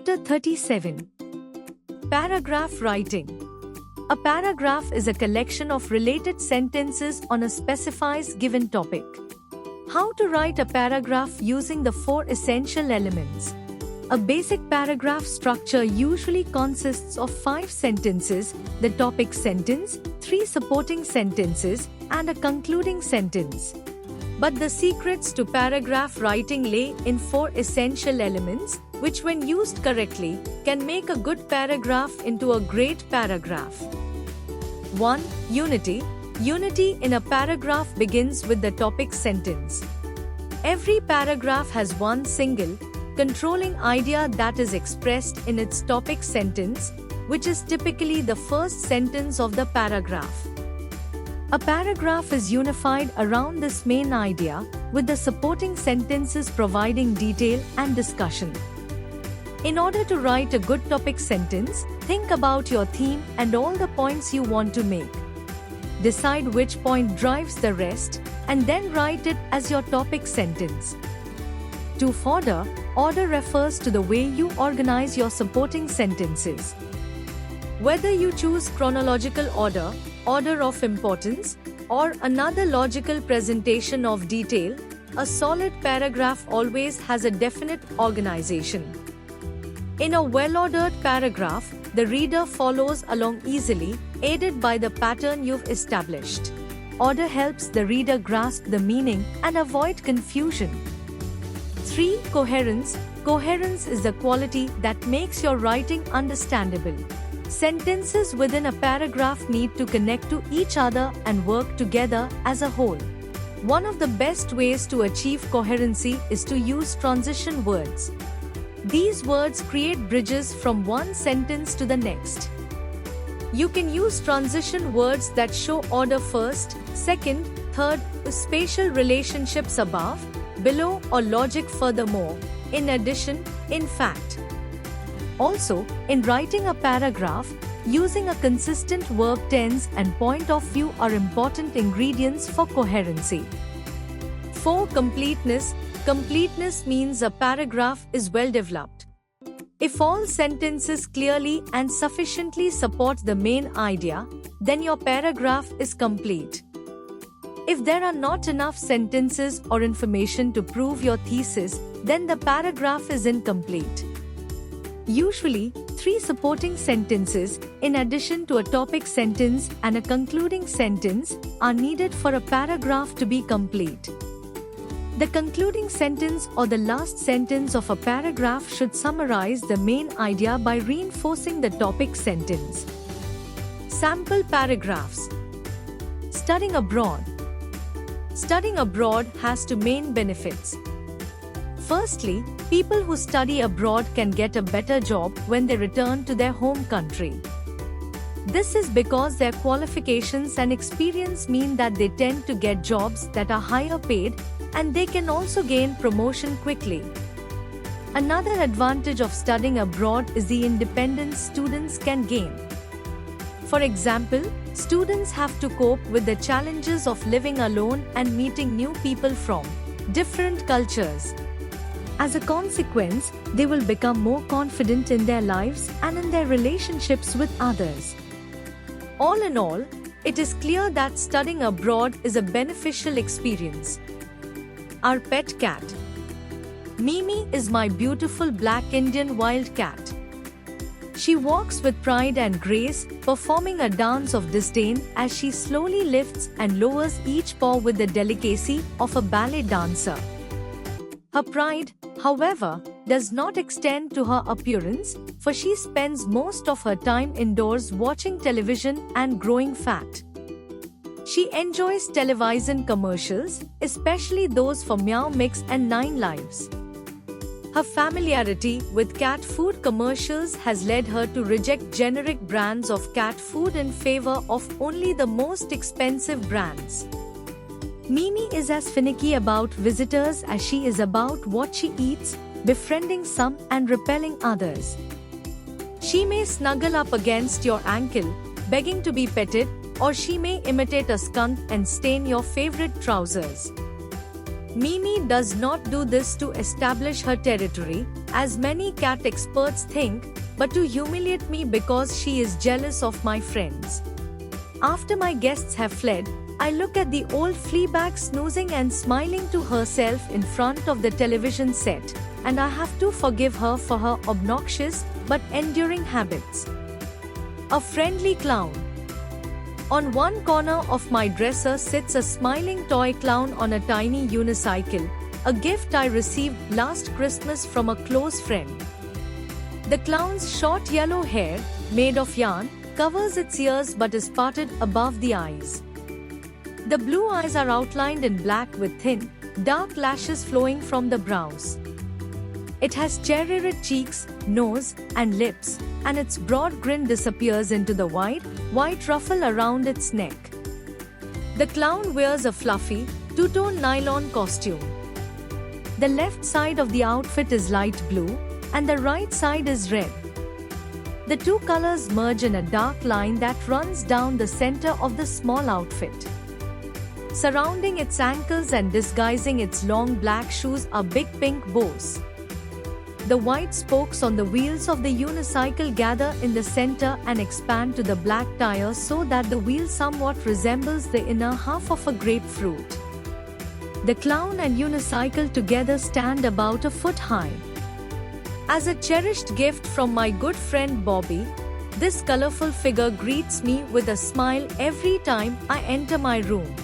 Chapter 37. Paragraph Writing. A paragraph is a collection of related sentences on a specified given topic. How to write a paragraph using the 4 essential elements. A basic paragraph structure usually consists of 5 sentences, the topic sentence, 3 supporting sentences, and a concluding sentence. But the secrets to paragraph writing lay in 4 essential elements, which when used correctly, can make a good paragraph into a great paragraph. 1. Unity. Unity in a paragraph begins with the topic sentence. Every paragraph has one single, controlling idea that is expressed in its topic sentence, which is typically the first sentence of the paragraph. A paragraph is unified around this main idea, with the supporting sentences providing detail and discussion. In order to write a good topic sentence, think about your theme and all the points you want to make. Decide which point drives the rest, and then write it as your topic sentence. 2. Order refers to the way you organize your supporting sentences. Whether you choose chronological order, order of importance, or another logical presentation of detail, a solid paragraph always has a definite organization. In a well-ordered paragraph, the reader follows along easily, aided by the pattern you've established. Order helps the reader grasp the meaning and avoid confusion. 3. Coherence. Coherence is the quality that makes your writing understandable. Sentences within a paragraph need to connect to each other and work together as a whole. One of the best ways to achieve coherency is to use transition words. These words create bridges from one sentence to the next. You can use transition words that show order first, second, third, spatial relationships above, below, or logic furthermore, in addition, in fact. Also, in writing a paragraph, using a consistent verb tense and point of view are important ingredients for coherency. 4. Completeness. Completeness means a paragraph is well developed. If all sentences clearly and sufficiently support the main idea, then your paragraph is complete. If there are not enough sentences or information to prove your thesis, then the paragraph is incomplete. Usually, 3 supporting sentences, in addition to a topic sentence and a concluding sentence, are needed for a paragraph to be complete. The concluding sentence or the last sentence of a paragraph should summarize the main idea by reinforcing the topic sentence. Sample paragraphs. Studying abroad. Studying abroad has 2 main benefits. Firstly, people who study abroad can get a better job when they return to their home country. This is because their qualifications and experience mean that they tend to get jobs that are higher paid, and they can also gain promotion quickly. Another advantage of studying abroad is the independence students can gain. For example, students have to cope with the challenges of living alone and meeting new people from different cultures. As a consequence, they will become more confident in their lives and in their relationships with others. All in all, it is clear that studying abroad is a beneficial experience. Our pet cat. Mimi is my beautiful black Indian wild cat. She walks with pride and grace, performing a dance of disdain as she slowly lifts and lowers each paw with the delicacy of a ballet dancer. Her pride, however, does not extend to her appearance, for she spends most of her time indoors watching television and growing fat. She enjoys television commercials, especially those for Meow Mix and 9 Lives. Her familiarity with cat food commercials has led her to reject generic brands of cat food in favor of only the most expensive brands. Mimi is as finicky about visitors as she is about what she eats, befriending some and repelling others. She may snuggle up against your ankle, begging to be petted, or she may imitate a skunk and stain your favorite trousers. Mimi does not do this to establish her territory, as many cat experts think, but to humiliate me because she is jealous of my friends. After my guests have fled, I look at the old Fleabag snoozing and smiling to herself in front of the television set, and I have to forgive her for her obnoxious but enduring habits. A friendly clown. On one corner of my dresser sits a smiling toy clown on a tiny unicycle, a gift I received last Christmas from a close friend. The clown's short yellow hair, made of yarn, covers its ears but is parted above the eyes. The blue eyes are outlined in black with thin, dark lashes flowing from the brows. It has cherry red cheeks, nose, and lips, and its broad grin disappears into the wide, white ruffle around its neck. The clown wears a fluffy, two-tone nylon costume. The left side of the outfit is light blue, and the right side is red. The two colors merge in a dark line that runs down the center of the small outfit. Surrounding its ankles and disguising its long black shoes are big pink bows. The white spokes on the wheels of the unicycle gather in the center and expand to the black tire so that the wheel somewhat resembles the inner half of a grapefruit. The clown and unicycle together stand about a foot high. As a cherished gift from my good friend Bobby, this colorful figure greets me with a smile every time I enter my room.